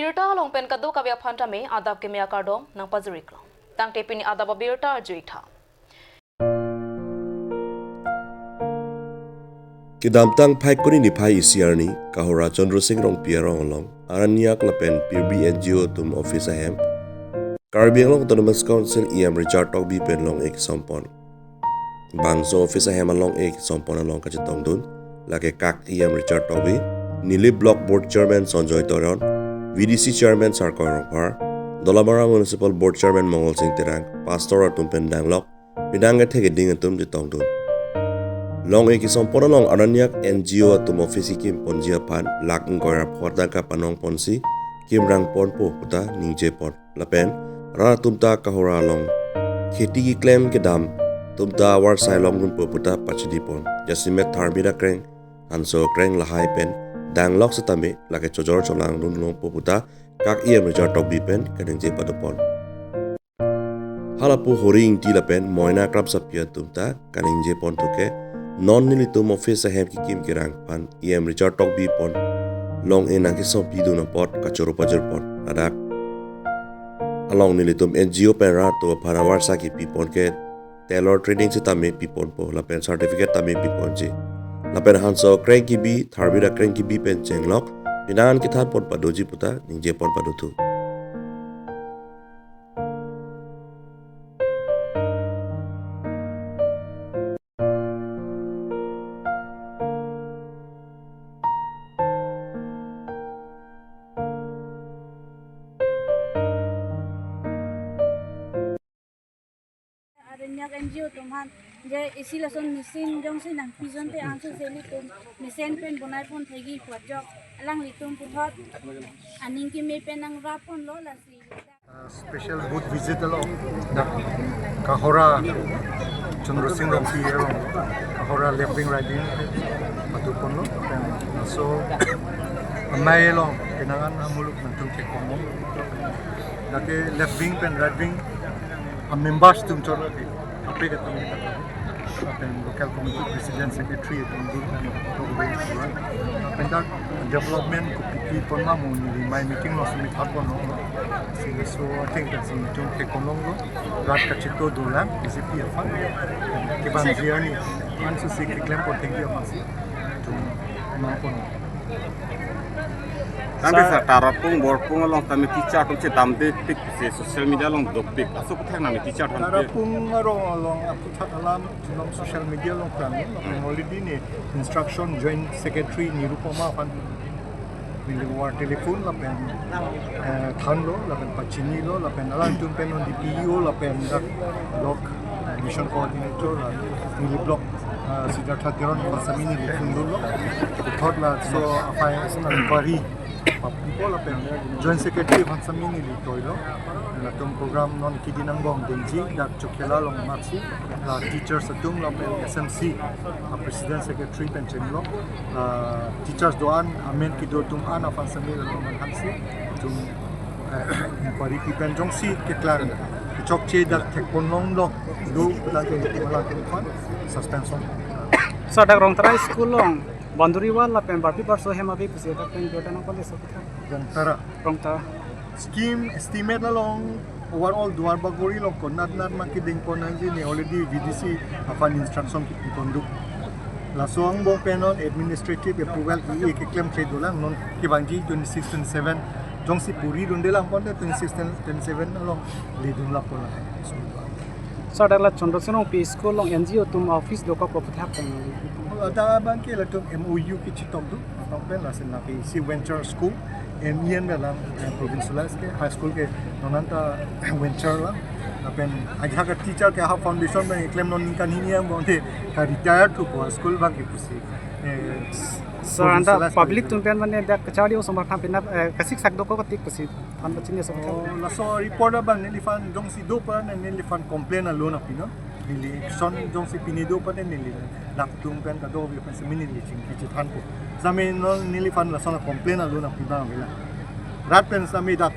Birta long pen kadu kavya phanta me adab ke mea kardom nang pazuriklo. Tang tepini adab birta juitha. Kidamtang phai kuni ni phai ICR ni kahora Chandra Singh rong pierong long aranyak lapen PB NGO tum office ahem Caribbean long Autonomous Council Richard Togbi pen long ek sampon bangso office ahem along ek sampon along kachitong dun lake kak Richard Togbi Nili Block Board Chairman Sanjoy Toron VDC Chairman Sarkar Rongpar Dolamara Municipal Board Chairman Mongol Singh Terang Pastor Tumpen Danglok Pinanga Tege Dingatum Jitong dun Long ek sampon long aranyak NGO tum office kim ponjia pan lak ngoira phorda ka panong ponsi kim rang pon po puta ningje pon lapen ra tumta kahora long kheti ki claim ke dam tumta war sai long gun po puta pachidi pon jasime tharbira kreng anso kreng lahai pen dang lok satame lake chojor cholang dun long po puta kak Richard Togbi pen kadengje padopon halapu horing ti lapen moina krab sapia tumta kaningje pon tuke non nilitum office ahem ki kim kirang pan Richard Togbi pon long enang ki sopi du na pot kachoro pajer pon adak along nilitum NGO pen ra to panawar sa ki pipon ke Taylor Trading se tame pipon po lapen certificate tame pipon ji lapen hanso cranky bi tharbira cranky bi pen chenglok pinan ki thar pon padoji puta ningje pon padotu Aranyak NGO tuman je isi lason mesin jong si nang pizon te ansu seli tum mesin pen bonai pon thegi pojok alang litum puthot aning ki me pen nang rapon lo la si special booth visit alo kahora Chandra Singh rong pierong kahora left wing right wing patu pon lo so amai lo kenangan amuluk nantung ke komo lake left wing pen right wing members tum cholo ke apre ke tum apen local committee president secretary tum group to way and that development ko pi pon ma mo ni my meeting no sumit hapon no so I think that's in tum ke kolongo rat ka chito dola bcp afa ke ban journey ansu se ke claim ko thank you afa tum ma pon Kami sa tarapung borpung along kami teacher tung che tamde pik se social media long dok pik aso kuthak nami teacher thamte tarapung along aputhat alam long social media long kami already ni instruction joint secretary Nirupama fan niliwar telephone la pen than lo la pen pachini lo la pen alam tum pen on DPO la pen block mission coordinator nili block Siddhartha Tiron Basamini Fundulo thought la so afai inquiry people la pen joint secretary Basamini li toilo la tum program non kidinang bom denji dak chokela long maxi la teachers atum la pen SMC president secretary pen chenlo teachers doan amen kido tum ana Basamini lo hansi tum inquiry pen jongsi ke klar chok che dak thek ponong lo do la ke fan suspension so dak rong trai school long banduri wala pen barpi parso hema bi puse dak pen jota nang kole so rong tara scheme estimate la long overall duar bagori long konat nat makiding ponanji ni already VDC afan instruction ki konduk la soang bo penon administrative approval ki claim che dolang non ki bangi 26 27 jongsi puri rundelang ponde 26 27 along lidun la pola so dak la Chandra Singh rong pi school long NGO tum office doka ko puthak pen ada bangke la tum MOU ki chitok du pen la sen la si venture school MIN la provincial ke high school ke nonanta venture la pen agha ka teacher ke ha foundation ben claim non kan hiniam bonde ka retired to school bang ki pusi so anda public tum pen mane dak kachari o somar kham pen kasik sak doko tik pusi tham bachine so la so reporter ban ni fan dong si do pa ni fan complain alone apino nili son dong si pinido pa den nili dak tum pen ka do bi pen semini ni ching ki than ko sami no nili fan la son complain alone apina vela rat pen sami dak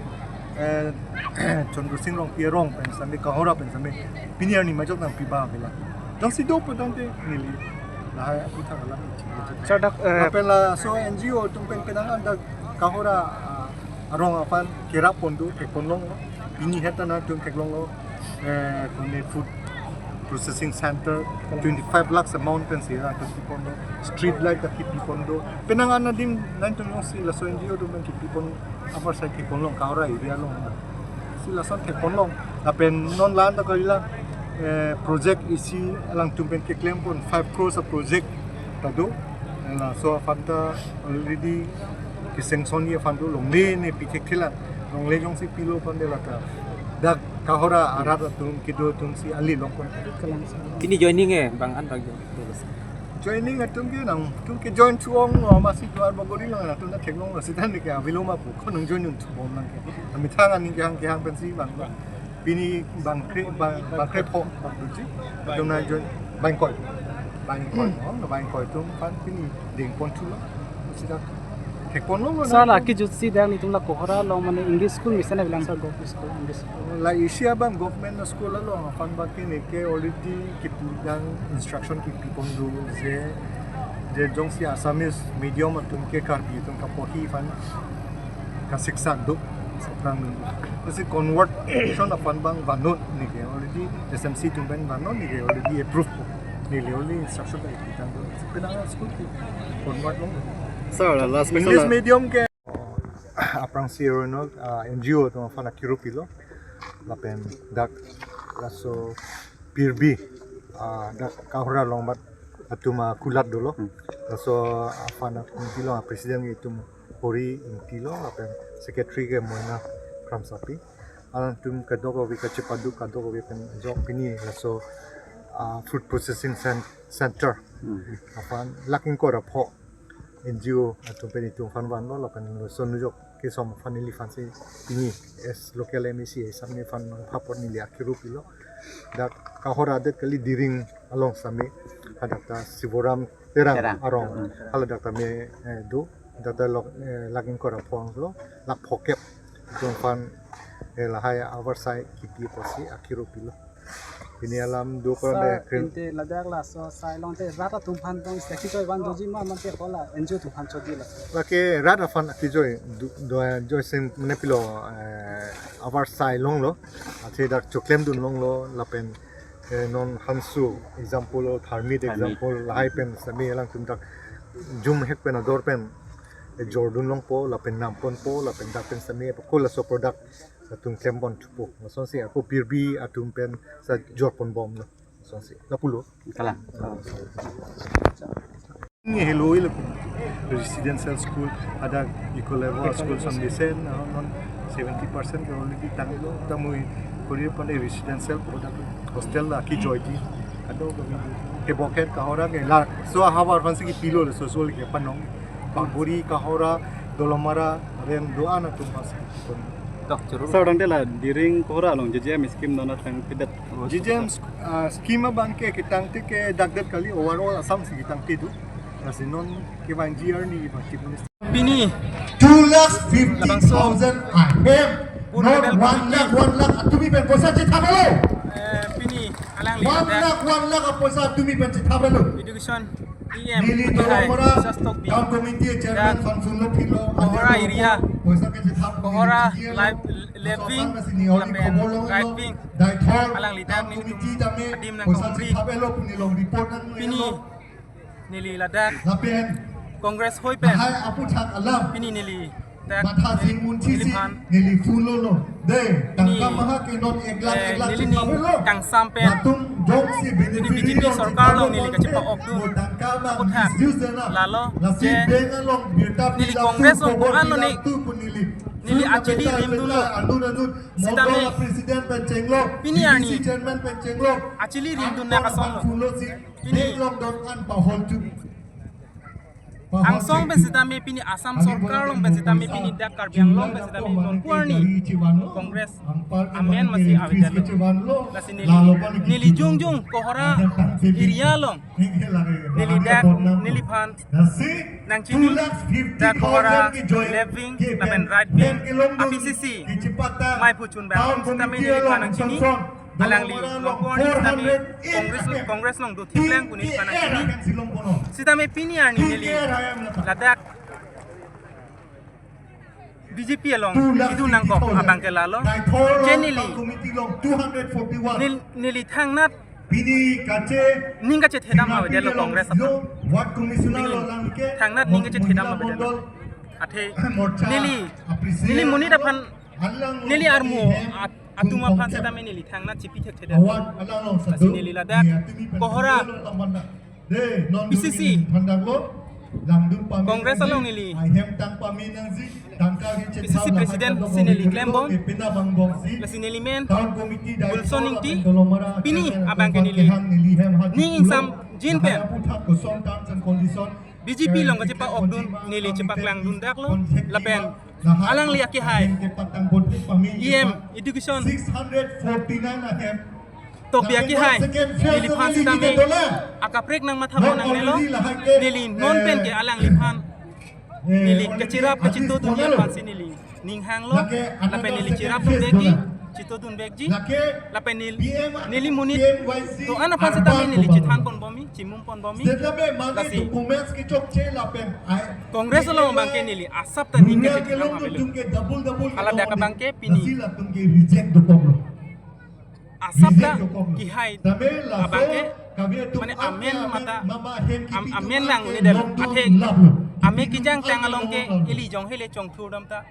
Chandra Singh rong pierong pen sami kahora pen sami piniar ni majok nang piba vela dong si do pa dong te nili la apita kala so dak pen la so NGO tum pen kenangan dak kahora arong apan kira pondo kekonlong ini heta na tung kekonlong kone food processing center 25 lakhs amount pen sira to pondo street light ka kipi pondo penangan na dim nan tung si la so NGO tung kipi pondo apar sa kekonlong kaura area long sila son kekonlong apen non lan ta kalila project isi alang tumpen ke claim pun 5 crores of project tado la so fanta already kiseng sonia fandu longle ne pikek kila longle jong si pilo pandela ta dak kahora arat tum kido tum si ali longkon Ini joining Bang An bagi. joining atum ke nang tum ke join chuong masih tuar bagori lang na tum na keklong la sitan ni ka biloma pu konong join yun tu bom lang ke ami tangan ni ke hang pensi bang bini bang kre po duji tum na join bang koi no bang koi tum pan bini ding pon tu lo sidak keklong Salah ki jutsi dan itu lah kohora lo mana English school misalnya bilang sah go school English school. la isia bang government na school lo fan ba ke ne ke already ki pudang instruction ki pipondo je jong si Assamese medium atum ke karbi tum ka poki fan ka siksa do sapang kasi convert shon afan bang banon ni ke already SMC tum ben banon ni ke already approved ni le only instruction ka pitang do pinang school ki convert long English medium ke aprang sirono NGO to fana kirupilo lapen dak laso pirbi dak kahura lombat atuma kulat dulu laso fana kuntilo presiden itu hori intilo lapen secretary ke moina kramsapi alan tum kadoko wi kachepadu kadoko wi pen jok pini laso food processing center afan laking ko rapo NGO atau penitung fanwan lo lapan sonujok ke som fanili fansi ini es local MEC samne fan papor ni liak kirupilo dak kahora det kali diring along same hadakta siboram terang arong hala dakta me do data lok lagin kora pong lo lak pokep dong fan lahaya our side kipi posi akirupilo ini alam do ko de Inte ladak lah so silent te rata tumpan tong seki koi ban doji ma man te kola NGO tumpan chodi la. lake rada fan akijoy do joy sen nepilo our side long lo ate dak choklem dun long lo lapen non hansu example lo tharmit example lahai pen sami lang tum dak jum hek pen ador pen Jordan long po lapen nampon po lapen dak pen sami ko la so product atung klembon tupo mason si aku pirbi atung pen sa jorpon bom no mason si lapulo Kalang. ni hello ile residential school ada eco level school som desen non 70% ke already tanglo tamui kori pande residential product hostel la ki joyti ado ke boket ka hora ke la so habar fansi ki pilo le social ke panong pagori ka hora dolomara ren doana tumas Seorang dia lah diring kohora long JJM skim nona tang pidat. JJM schema bangke kitang te ke dagdag kali overall asam si kitang te tu kasi non ke ban GR ni ba tipnis Pini 2,50,000 IM not 1 lakh tumi pen posa che thabalo Pini alang 1 lakh posa tumi pen che thabalo education Nili Dolomara Town Committee Chairman Fansuno Pilo Kohora area poisa ke che thab Kohora live living lapen right wing alang lidak ni adim nang konkret thabelo punilong report ang Pini nili ladak lapen Congress hoi pen hai apu thak alam Pini nili dak Matha sing munci si nili fulo no de tangka maha ke not eglat nili che ni thabelo kang sampen Natung jok si beneficiary BJP sarkar long nili ka cepak ok tu tangka ma Uthat. misuse na Lalo, nasi je, benga long birta nili Congress long bukan lo ni. tu pun nili Nili actually rim dulu. andun Sitame. Moldova presiden pencenglo Pini ani. chairman pencenglo actually rim tu nak kasong lo fulo si Pini. long don an pahol tu ang song ben sitame pini asam sarkar long ben sitame pini dak karbiang long ben sitame non puarni Congress amen masih awidan lo la sini nili jungjung kohora area long nili dak nili pan nang chini dak kohora living lapen right wing APCC mai puchun bang sitame nili pan nang chini alang li long puarni sitame Congress long do thipleng kuni pan nang chini sitame pini arni nili ladak BJP along itu nang kok abang ke lalo generally nili thang nat ning ka che thedam awe delo congress apa thang nat ning ka che thedam awe delo athe nili muni dapan nili armu atuma phan se tame nili thang nat chipi thek thedam nili ladak kohora PCC Congress along nili PCC President sinili Klembong sinili men Wilsoning ti pini abang ke nili ning insam jin pe BJP long ka pa okdun nili cepak lang dun dak lo lapen alang liak ki hai EM education 649 to biaki hai nili phan sitame akaprek nang mathamo nang nelo nili non pen ke alang liphan nili kachirap kachito dunia phan sinili ning hang lo lapen nili chirap dun begi chito dun begji lapen nili munit to ana phan sitame nili chithan pon bomi chimum pon bomi lasi Congress lo bangke nili asap ta ning ke chithan amelo ala daka bangke pini asapta kihai abangke mane amen mata amen nang ni dal athe ame kijang tangalong ke eli jong hele chong thudam ta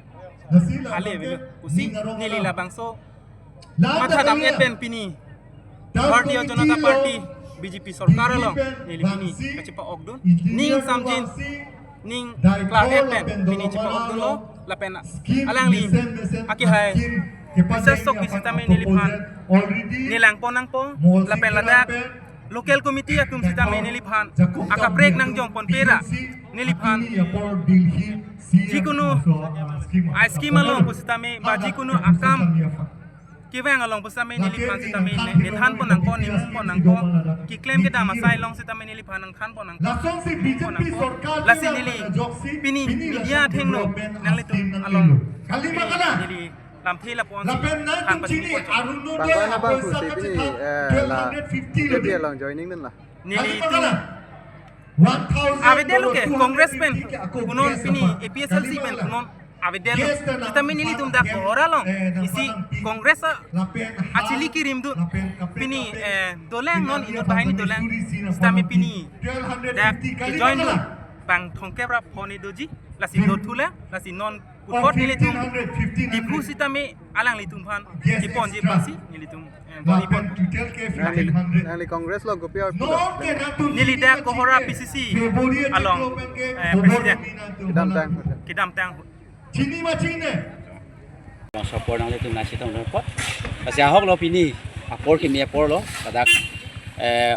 ale bele usi nili la bangso matha dam pen pini Bharatiya Janata Party BJP sarkar lo nili pini kachipa okdun ning samjin ning clark pen pini chipa okdun lo lapena alang li akihai Proses sok kisitame niliphan nilang ponang po lapen ladak local committee atum sitame niliphan akaprek nang jong pon pera niliphan jikuno scheme along pusitame ba jikuno akam kiwang along pusitame niliphan sitame nethan ponang po nim ponang po ki claim ke dama sai long sitame niliphan nang khan ponang lasi nili pini media thengno nang litum along nili làm thi là bọn hàng bật đi bang na bang kusi ini la dia lang joining nun lah nili tu avedelo ke congressman kunon pini APSLC men kunon avedelo kita nili tum dak orang isi congress actually kirim tu pini dolang non inut bahini dolang kita pini dak join tu bang thongke rap phone doji lasi dot thula lasi non Put nili tum dipu sitame alang litum phan kipon je pasi nili tum bolipon nali Congress lo ko pior nili da kohora PCC along president kidam tang Chini machine support nang litum nasi tong report kasi ahok lo pini apor kimi apor lo kadak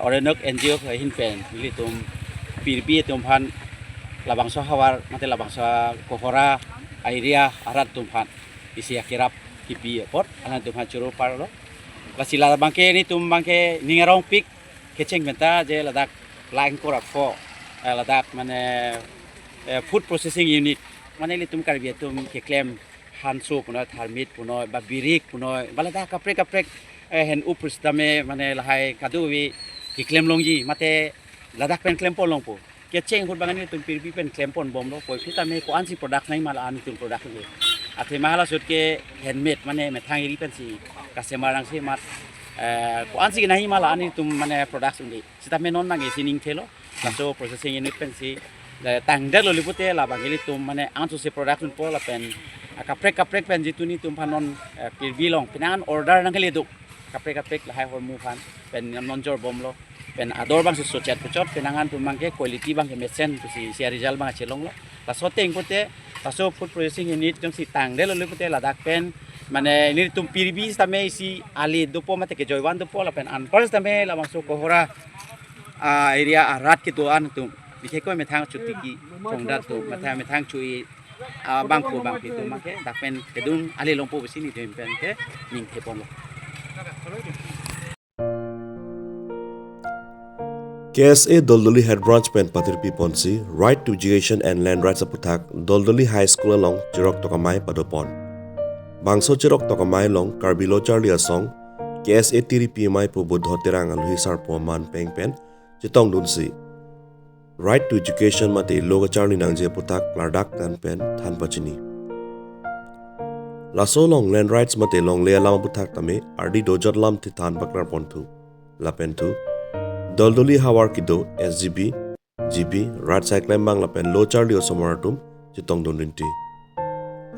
orenok NGO hin pen nili tum pirbi tum phan labang so hawar mate labang so kohora area arat tumpan isi akirap kipi port anan tumpan churu par lo lasila bangke ni tum bangke ningarong pik keceng benta je ladak lain korak fo ladak mane food processing unit mane li tum karbi tum ke claim hansu puno tharmit puno ba birik puno balada kaprek hen upristame mane lahai kaduwi ki claim longji mate ladak pen claim polong po keceng hut bangan ni tum pirbi pen claim pon bom lo poi kita me ko ansi product nai mala an tum product ni athe mahala sut ke handmade mane me thangiri pen si customer rang si mat ko ansi nahi mala an tum mane product ni sita me non mangi sining thelo laso processing unit pen si tang dal lo lipute la bangili tum mane ansu se production po la pen kaprek pen jituni tum panon pirbi long pinan order nang kali du kaprek la hai hormu pan pen non jor bom lo pen ador bang so chat pucot penangan tumang ke quality bang ke mesen si result bang chelong lo ta so teng pote ta so food processing unit jong si tang de lo pote la dak pen mane ni tum pirbi tame si ali dopo mate ke joywan dopo la pen an pars tame la bang so kohora area arat ke to an tum bike ko me thang chuti ki chongda to me thang chui bang ko bang tu make dak pen kedung ali lompo sini tem pen ke ning thepon lo KSA Doldoli Head Branch Pen Patirpi Ponsi Right to Education and Land Rights Aputhak Doldoli High School along Chirok Tokamai Padopon Bangso Chirok Tokamai long Karbilo Charlie Asong KSA TRPMI pu Budho Tirang Alhi Sarpo Man Peng Pen Chitong Dunsi Right to Education mate Loga Charlie Nangje Puthak Lardak Tan Pen Than Pachini laso long land rights mate long le lam buthak tame ardi dojot lam thitan baklar pontu lapen tu doldoli hawar kido SGB GB rat cycling bang lapen lo charli osomaratum chitong dondinti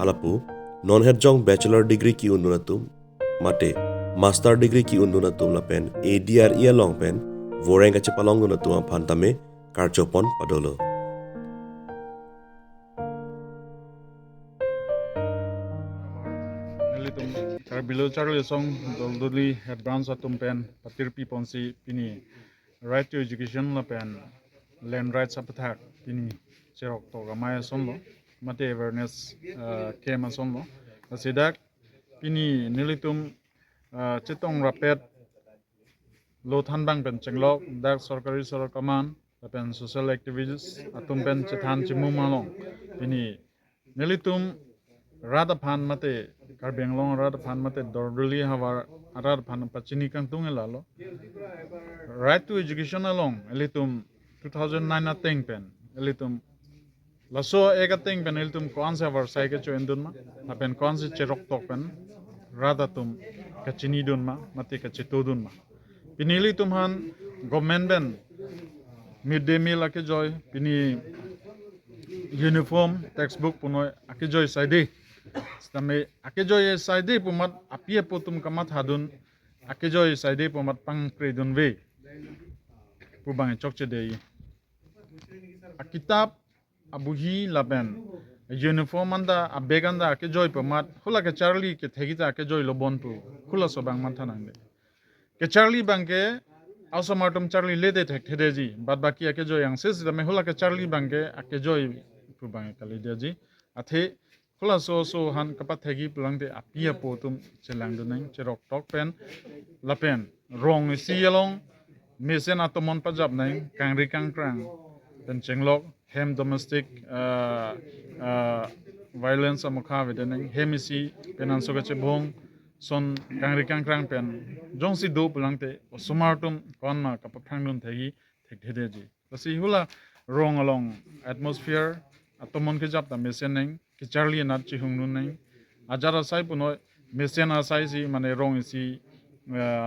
alapu non head jong bachelor degree ki undunatum mate master degree ki undunatum lapen ADRE long pen voreng ache palong dunatum phantame karchopon padolo Below Charlie Song, Doldoli, head branch atum pen, Patirpi Ponsi, Pini, right to education la pen, land rights attack, Pini, Cherok Toga Maya Sonlo, Mate awareness came and Sonlo. The Sidak, Pini, Nilitum, Chitong Rapet, Lothan Bang Pen Chenglok, Dark Sorkari Sor Command, the pen social activities, Atum Pen Chetan Chimumalong, Pini, Nilitum, Radaphan Mate. Karbiang long rad pan mate dorduli hawar rad pan pachini kang tung elalo right to education along elitum 2009 ateng pen elitum laso egateng pen elitum kon se war sai ke cho endun ma apen kon se cherok tok pen radatum kachini dun ma mate kachitu dun ma pinili tum han government ben midday meal ake joy pini uniform textbook punoi ake joy saide Stame akejoy saide pumat apia potum kamat hadun akejoy saide pumat pang kredun ve pubang chokche dei akitab abuhi laben uniform anda abeganda akejoy pumat hula ke charlie ke thegita akejoy lobon pu hula sobang mathanang de ke charlie bangke ausomartum charlie lede thek thedeji bad baki akejoy yang sis dame hula ke charlie bangke akejoy pubang kali deji athe Kula so han kapat thegi pulang de apia potum chelang duneng cherok tok pen lapen rong si yalong mesen atomon pajab nai kangri kangkrang pen chenglok hem domestic violence amokha vedeneng hemisi penan soga chebong son kangri kangkrang pen jongsi do pulang te sumartum konma kapat thangdun thegi thek thedeji kasi hula rong along atmosphere atomon ke jap ta mesen neng Charlie nat chihung nun nai ajara sai puno mesiana sai si mane rong si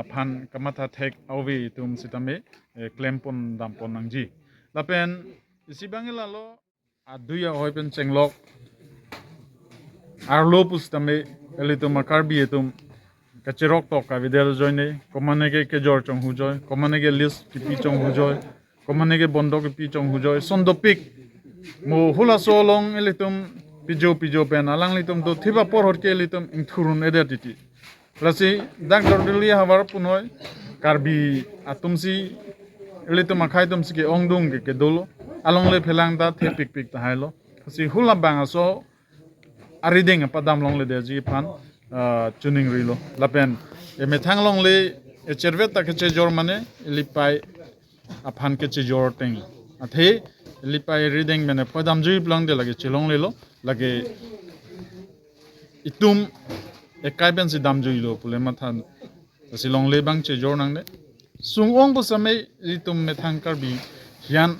phan kamatha thek awi tum sitame claim pon dam pon nangji lapen isi bangela lo aduya hoi pen chenglok arlo pustame elitum makarbi etum kachirok tok ka videl joine komanege ke jor chong hu joy komanege list ki pi chong hu joy komanege bondo ki pi chong hu joy sondopik mo hula so long elitum pijo pen alang litum do thiba por hor ke litum ingthurun edetiti lasi dak dordili hawar punoi karbi atumsi litum akhai tumsi ke ongdung ke dolo along le phelang da the pik ta hailo si hula bang so arideng padam long le deji pan tuning rilo lapen e methang long le e chervet ta ke che jor mane lipai aphan ke che jor teng athe lipai reading mane padam jui plang de lage chilong le lo lage itum ekaiben si dam jui lo pule mathan silong le bang che jor nang de sungong bu samai itum methang karbi hian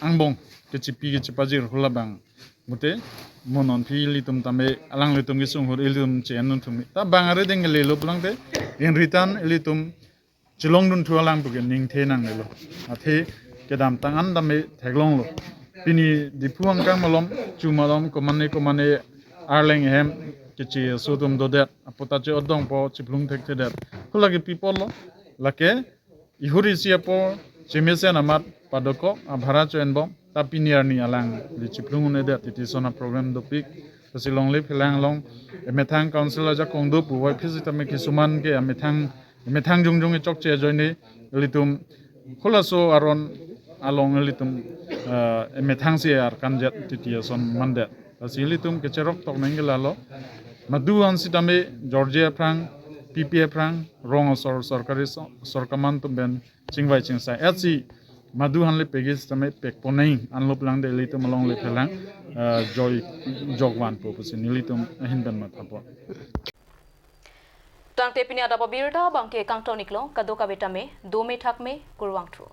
angbong ke chipi ke chipajir hula bang mute monon phi litum tame alang litum gi sung hur ilum che anun thumi ta bang are deng le lo plang de in return litum chilong dun thualang bu ge ning the nang le lo athe kedam tangan dame theglong lo pini dipuang kang malom chumalom komane arleng hem kichi sodum dodet apota che odong po chiplung thek thedet hulagi people lo lake ihuri siapo chimesen amat padoko abhara chenbom tapiniar ni alang li chiplung ne det titi sona program dopik silong le phelang long emethang council ja kongdo puwai phizita me kisuman ke emethang jungjung e chokche joine litum khulaso aron along litum emethang se ar kanjet titi son mandet asilitum ke cherok tok nengilalo maduan sitame Georgia prang PPA prang rong sorkari sorkaman tumben chingwai chingsai etsi maduhan le pegis tame pekponai anlop lang de litum along le phelang joy jogwan popus nilitum hindan mathapo tang te pini ada babirda bangke kang toniklo kadoka betame 2 me thak me kurwang thro